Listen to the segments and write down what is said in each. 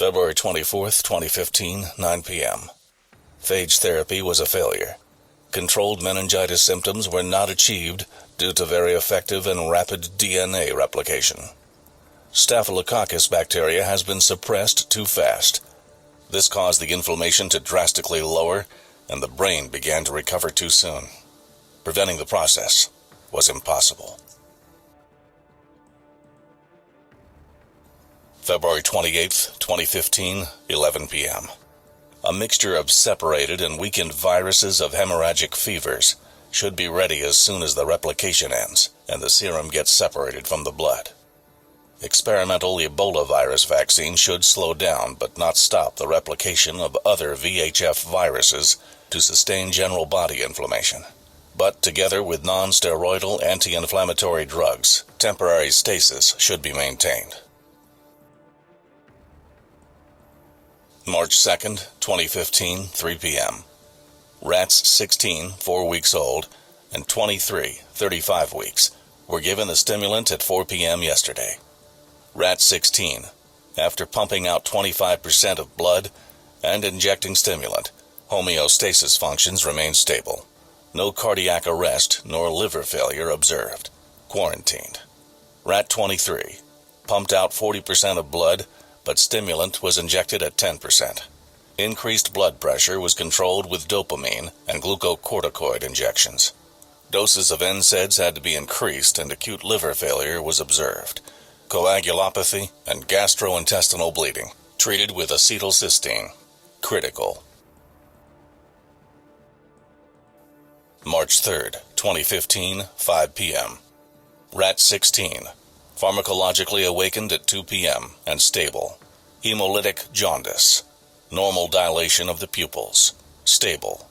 February 24th, 2015, 9 p.m. Phage therapy was a failure. Controlled meningitis symptoms were not achieved due to very effective and rapid DNA replication. Staphylococcus bacteria has been suppressed too fast. This caused the inflammation to drastically lower, and the brain began to recover too soon. Preventing the process was impossible. February 28th, 2015, 11 p.m. A mixture of separated and weakened viruses of hemorrhagic fevers should be ready as soon as the replication ends and the serum gets separated from the blood. Experimental Ebola virus vaccine should slow down but not stop the replication of other VHF viruses to sustain general body inflammation. But together with non-steroidal anti-inflammatory drugs, temporary stasis should be maintained. March 2nd, 2015, 3 p.m. Rats 16, 4 weeks old, and 23, 35 weeks, were given the stimulant at 4 p.m. yesterday. Rat 16, after pumping out 25% of blood and injecting stimulant, homeostasis functions remain stable. No cardiac arrest nor liver failure observed. Quarantined. Rat 23, pumped out 40% of blood, but stimulant was injected at 10%. Increased blood pressure was controlled with dopamine and glucocorticoid injections. Doses of NSAIDs had to be increased and acute liver failure was observed. Coagulopathy and gastrointestinal bleeding, treated with acetylcysteine. Critical. March 3rd, 2015, 5 p.m. Rat 16, pharmacologically awakened at 2 p.m. and stable. Hemolytic jaundice. Normal dilation of the pupils. Stable.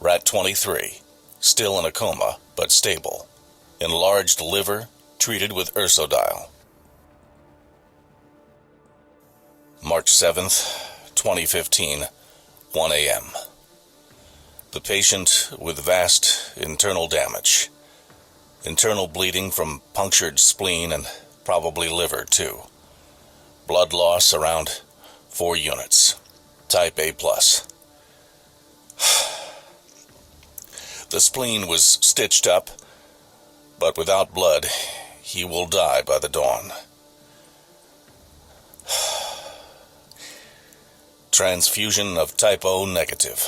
Rat 23, still in a coma, but stable. Enlarged liver, treated with ursodiol. March 7th, 2015, 1 a.m. The patient with vast internal damage. Internal bleeding from punctured spleen and probably liver, too. Blood loss around 4 units. Type A+. The spleen was stitched up, but without blood, he will die by the dawn. Transfusion of type O negative.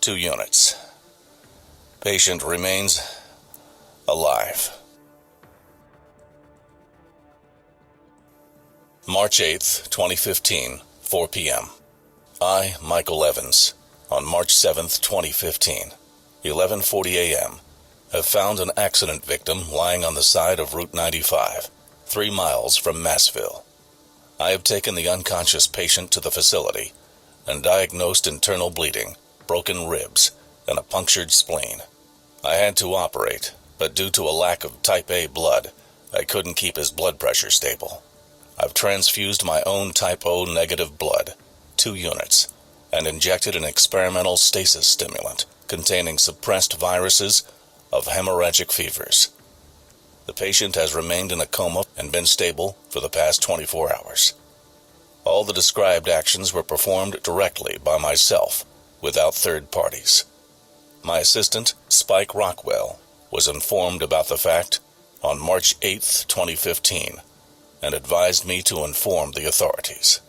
2 units. Patient remains alive. March 8th, 2015, 4 p.m. I, Michael Evans, on March 7th, 2015, 11:40 a.m., have found an accident victim lying on the side of Route 95, 3 miles from Massville. I have taken the unconscious patient to the facility and diagnosed internal bleeding, broken ribs, and a punctured spleen. I had to operate, but due to a lack of type A blood, I couldn't keep his blood pressure stable. I've transfused my own type O negative blood, 2 units, and injected an experimental stasis stimulant containing suppressed viruses of hemorrhagic fevers. The patient has remained in a coma and been stable for the past 24 hours. All the described actions were performed directly by myself, without third parties. My assistant, Spike Rockwell, was informed about the fact on March 8th, 2015, and advised me to inform the authorities.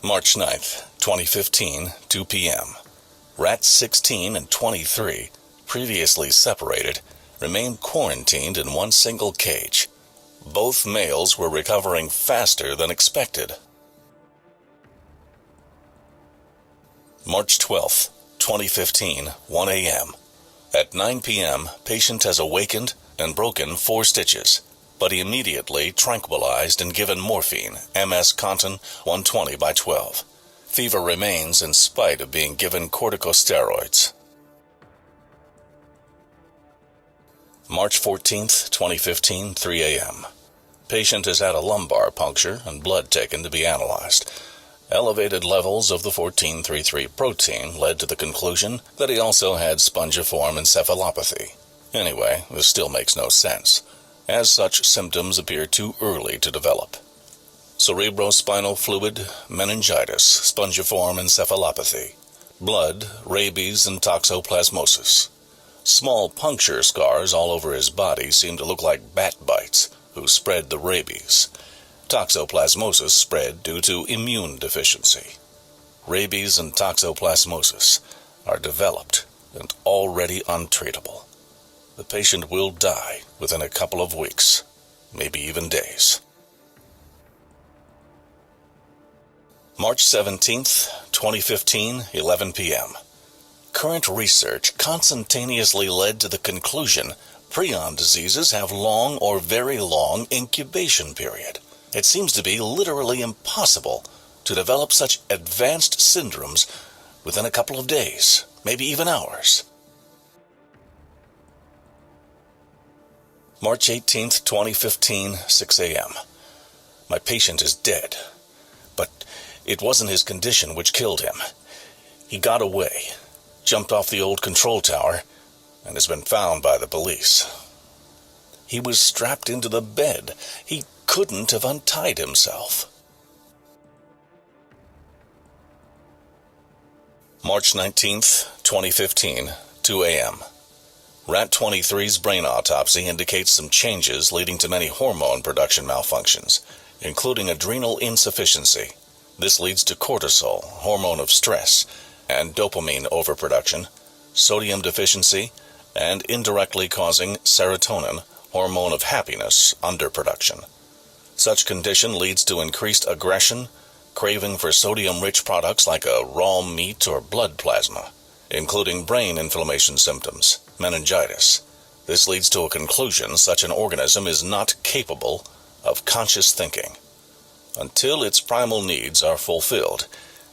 March 9th, 2015, 2 p.m. Rats 16 and 23, previously separated, remained quarantined in one single cage. Both males were recovering faster than expected. March 12th, 2015, 1 a.m. At 9 p.m., patient has awakened and broken 4 stitches, but he immediately tranquilized and given morphine, MS Contin 120/12. Fever remains in spite of being given corticosteroids. March 14th, 2015, 3 a.m. Patient has had a lumbar puncture and blood taken to be analyzed. Elevated levels of the 14-33 protein led to the conclusion that he also had spongiform encephalopathy. Anyway, this still makes no sense. As such, symptoms appear too early to develop. Cerebrospinal fluid, meningitis, spongiform encephalopathy, blood, rabies, and toxoplasmosis. Small puncture scars all over his body seem to look like bat bites, who spread the rabies. Toxoplasmosis spread due to immune deficiency. Rabies and toxoplasmosis are developed and already untreatable. The patient will die within a couple of weeks, maybe even days. March 17th, 2015, 11 p.m. Current research consentaneously led to the conclusion prion diseases have long or very long incubation period. It seems to be literally impossible to develop such advanced syndromes within a couple of days, maybe even hours. March 18th, 2015, 6 a.m. My patient is dead, but it wasn't his condition which killed him. He got away, jumped off the old control tower, and has been found by the police. He was strapped into the bed. He couldn't have untied himself. March 19th, 2015, 2 a.m. Rat 23's brain autopsy indicates some changes leading to many hormone production malfunctions, including adrenal insufficiency. This leads to cortisol, hormone of stress, and dopamine overproduction, sodium deficiency, and indirectly causing serotonin, hormone of happiness, underproduction. Such condition leads to increased aggression, craving for sodium-rich products like a raw meat or blood plasma, including brain inflammation symptoms, meningitis. This leads to a conclusion such an organism is not capable of conscious thinking. Until its primal needs are fulfilled,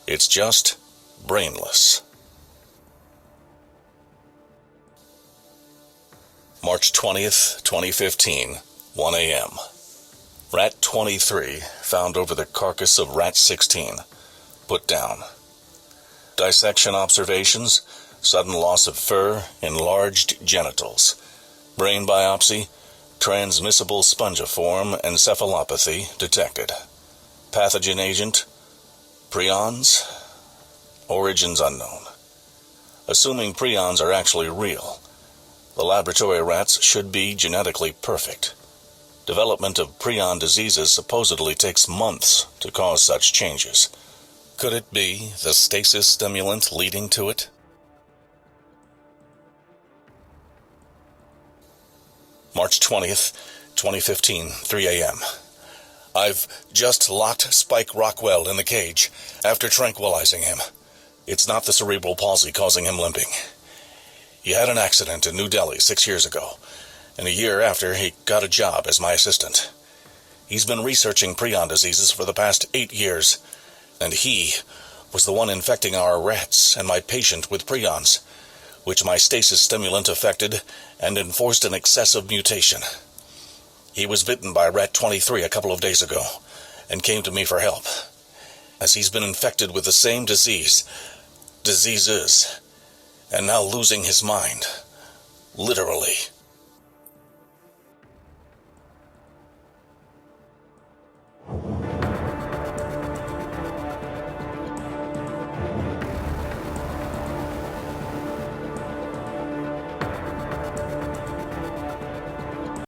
it's just brainless. March 20th, 2015, 1 a.m. Rat 23 found over the carcass of Rat 16. Put down. Dissection observations: sudden loss of fur, enlarged genitals. Brain biopsy: transmissible spongiform encephalopathy detected. Pathogen agent: prions. Origins unknown. Assuming prions are actually real, the laboratory rats should be genetically perfect. Development of prion diseases supposedly takes months to cause such changes. Could it be the stasis stimulant leading to it? March 20th, 2015, 3 a.m. I've just locked Spike Rockwell in the cage after tranquilizing him. It's not the cerebral palsy causing him limping. He had an accident in New Delhi 6 years ago, and a year after he got a job as my assistant. He's been researching prion diseases for the past 8 years, and he was the one infecting our rats and my patient with prions, which my stasis stimulant affected and enforced an excessive mutation. He was bitten by Rat 23 a couple of days ago and came to me for help, as he's been infected with the same diseases, and now losing his mind, literally.